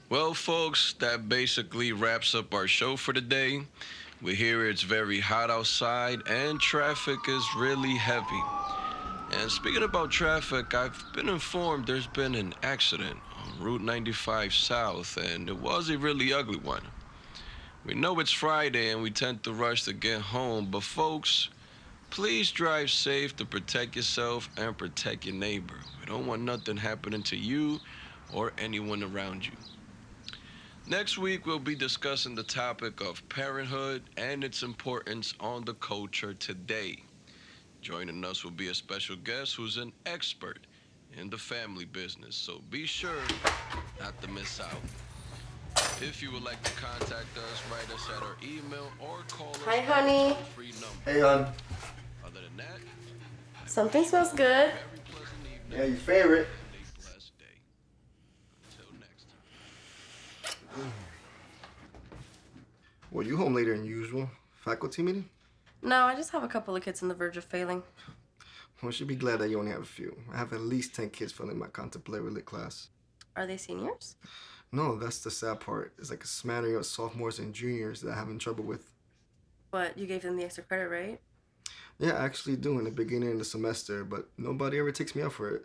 Well, folks, that basically wraps up our show for today. We hear it's very hot outside and traffic is really heavy. And speaking about traffic, I've been informed there's been an accident on Route 95 South, and it was a really ugly one. We know it's Friday and we tend to rush to get home, but folks, please drive safe to protect yourself and protect your neighbor. We don't want nothing happening to you or anyone around you. Next week, we'll be discussing the topic of parenthood and its importance on the culture today. Joining us will be a special guest who's an expert in the family business, so be sure not to miss out. If you would like to contact us, write us at our email or call us Hi, at honey. our toll-free number. Hey, hon. Other than that, Something smells have a good. very pleasant evening Yeah, your favorite. and a blessed day. Until next time. Well, you home later than usual. Faculty meeting? No, I just have a couple of kids on the verge of failing. Well, you should be glad that you only have a few. I have at least 10 kids failing my contemporary lit class. Are they seniors? No, that's the sad part. It's like a smattering of sophomores and juniors that I'm having trouble with. But you gave them the extra credit, right? Yeah, I actually do in the beginning of the semester, but nobody ever takes me up for it.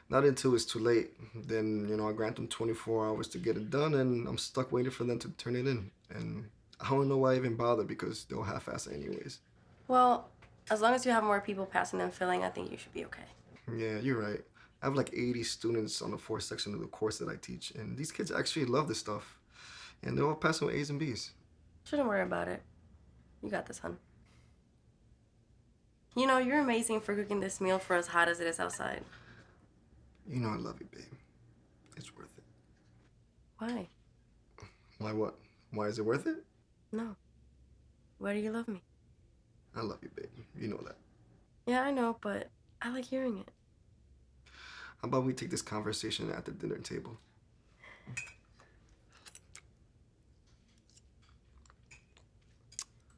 Not until it's too late. Then, I grant them 24 hours to get it done, and I'm stuck waiting for them to turn it in. And I don't know why I even bother because they'll half-ass it anyways. Well, as long as you have more people passing than failing, I think you should be okay. Yeah, you're right. I have like 80 students on the fourth section of the course that I teach, and these kids actually love this stuff. And they're all passing with A's and B's. Shouldn't worry about it. You got this, hon. You know, you're amazing for cooking this meal for as hot as it is outside. You know I love you, babe. It's worth it. Why? Why what? Why is it worth it? No. Why do you love me? I love you, babe. You know that. Yeah, I know, but I like hearing it. How about we take this conversation at the dinner table?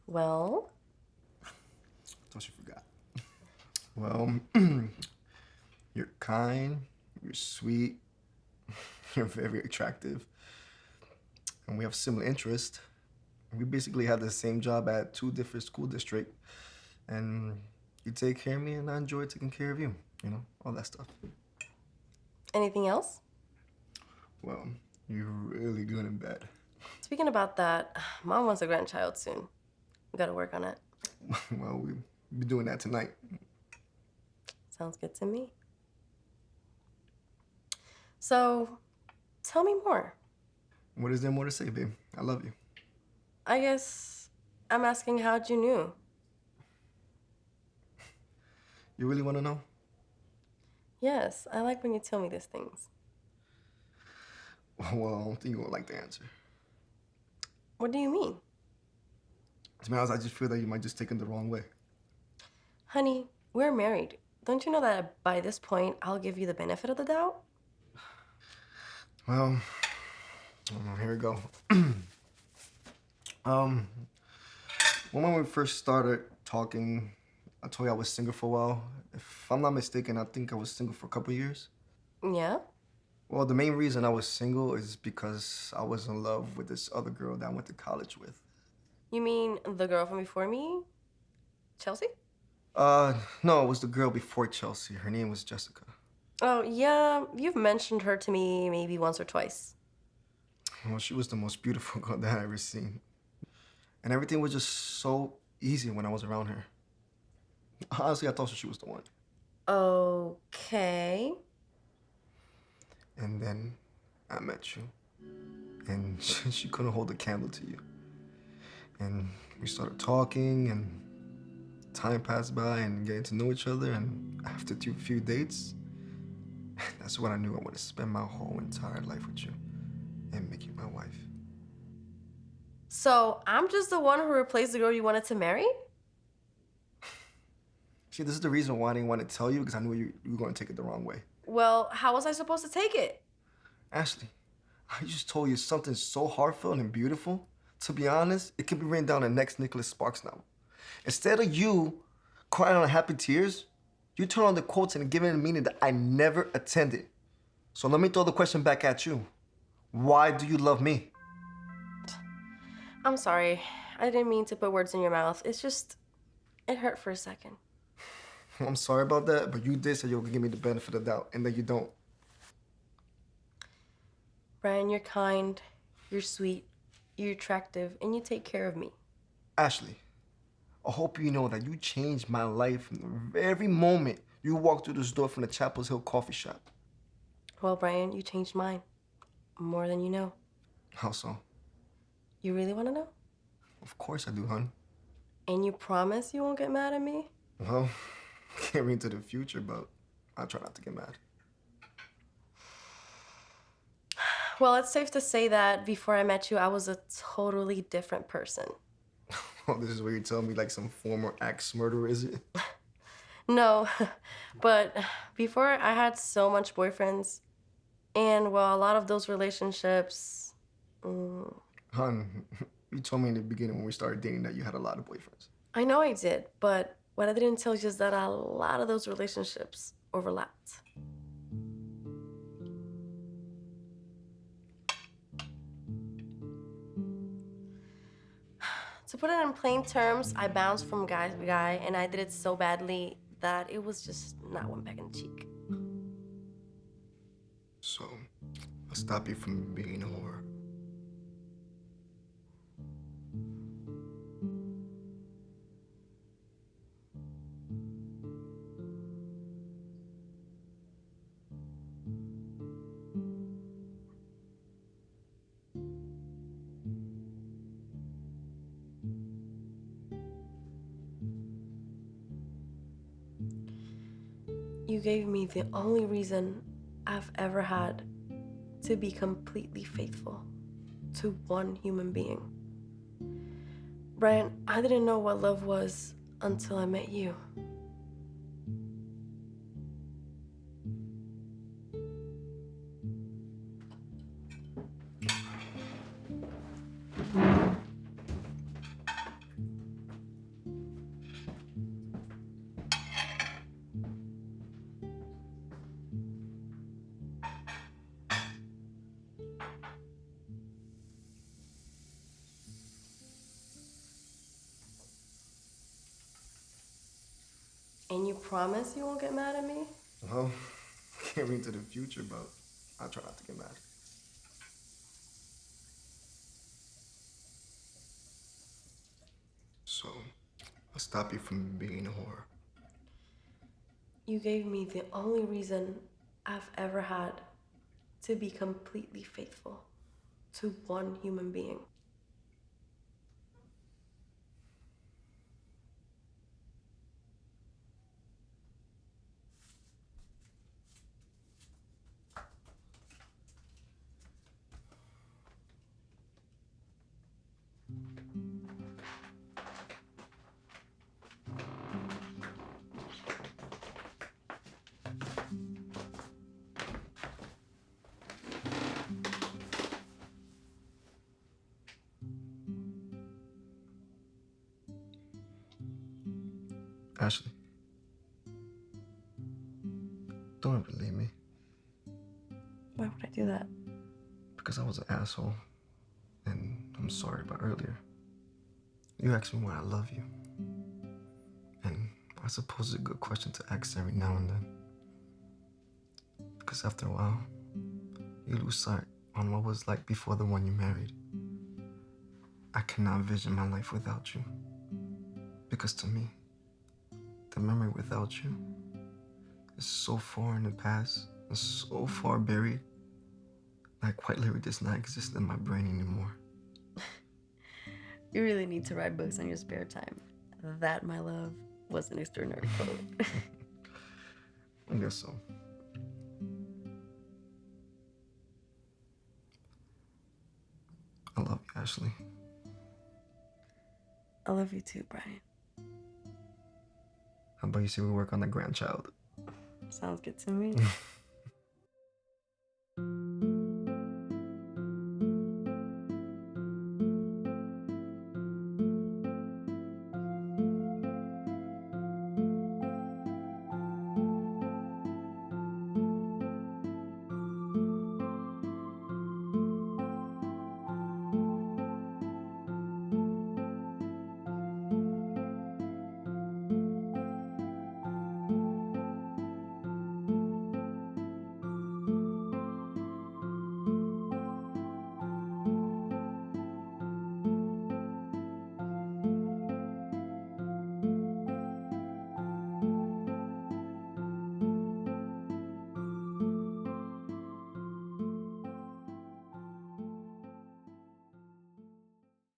Well? Thought you forgot. Well, you're kind, you're sweet, you're very attractive, and we have similar interests. We basically have the same job at two different school districts, and you take care of me, and I enjoy taking care of you. All that stuff. Anything else? Well, you're really good in bed. Speaking about that, Mom wants a grandchild soon. We gotta work on it. Well, we'll be doing that tonight. Sounds good to me. So, tell me more. What is there more to say, babe? I love you. I guess I'm asking how'd you knew? You really want to know? Yes, I like when you tell me these things. Well, I don't think you would like the answer. What do you mean? To be honest, I just feel that you might just take it the wrong way. Honey, we're married. Don't you know that by this point, I'll give you the benefit of the doubt? Well, here we go. When we first started talking, I told you I was single for a while. If I'm not mistaken, I think I was single for a couple years. Yeah? Well, the main reason I was single is because I was in love with this other girl that I went to college with. You mean the girl from before me? Chelsea? No, it was the girl before Chelsea. Her name was Jessica. Oh, yeah, you've mentioned her to me maybe once or twice. Well, she was the most beautiful girl that I ever seen. And everything was just so easy when I was around her. Honestly, I thought she was the one. Okay. And then I met you. And she couldn't hold a candle to you. And we started talking, and time passed by and getting to know each other. And after a few dates, that's when I knew I wanted to spend my whole entire life with you and make you my wife. So I'm just the one who replaced the girl you wanted to marry? See, this is the reason why I didn't want to tell you, because I knew you were going to take it the wrong way. Well, how was I supposed to take it? Ashley, I just told you something so heartfelt and beautiful. To be honest, it could be written down in the next Nicholas Sparks novel. Instead of you crying on happy tears, you turn on the quotes and give it a meaning that I never attended. So let me throw the question back at you. Why do you love me? I'm sorry. I didn't mean to put words in your mouth. It's just, it hurt for a second. I'm sorry about that, but you did say you were gonna give me the benefit of the doubt, and then you don't. Brian, you're kind, you're sweet, you're attractive, and you take care of me. Ashley, I hope you know that you changed my life from the very moment you walked through this door from the Chapels Hill coffee shop. Well, Brian, you changed mine. More than you know. How so? You really want to know? Of course I do, hon. And you promise you won't get mad at me? Well, can't read into the future, but I'll try not to get mad. Well, it's safe to say that before I met you, I was a totally different person. Oh, this is where you tell me like some former axe murderer, is it? No, but before I had so much boyfriends, and well, a lot of those relationships. Hun, you told me in the beginning when we started dating that you had a lot of boyfriends. I know I did, but what I didn't tell you is that a lot of those relationships overlapped. To put it in plain terms, I bounced from guy to guy, and I did it so badly that it was just not one peck in the cheek. So, I'll stop you from being a whore. You gave me the only reason I've ever had to be completely faithful to one human being. Brian, I didn't know what love was until I met you. And you promise you won't get mad at me? Well, can't read into the future, but I'll try not to get mad. So, I'll stop you from being a whore. You gave me the only reason I've ever had to be completely faithful to one human being. Ashley, don't ever leave me. Why would I do that? Because I was an asshole, and I'm sorry about earlier. You asked me why I love you, and I suppose it's a good question to ask every now and then. Because after a while, you lose sight on what was like before the one you married. I cannot envision my life without you. Because to me, the memory without you is so far in the past and so far buried, that quite literally does not exist in my brain anymore. You really need to write books in your spare time. That, my love, was an extraordinary quote. I guess so. I love you, Ashley. I love you too, Brian. How about you see we work on the grandchild? Sounds good to me.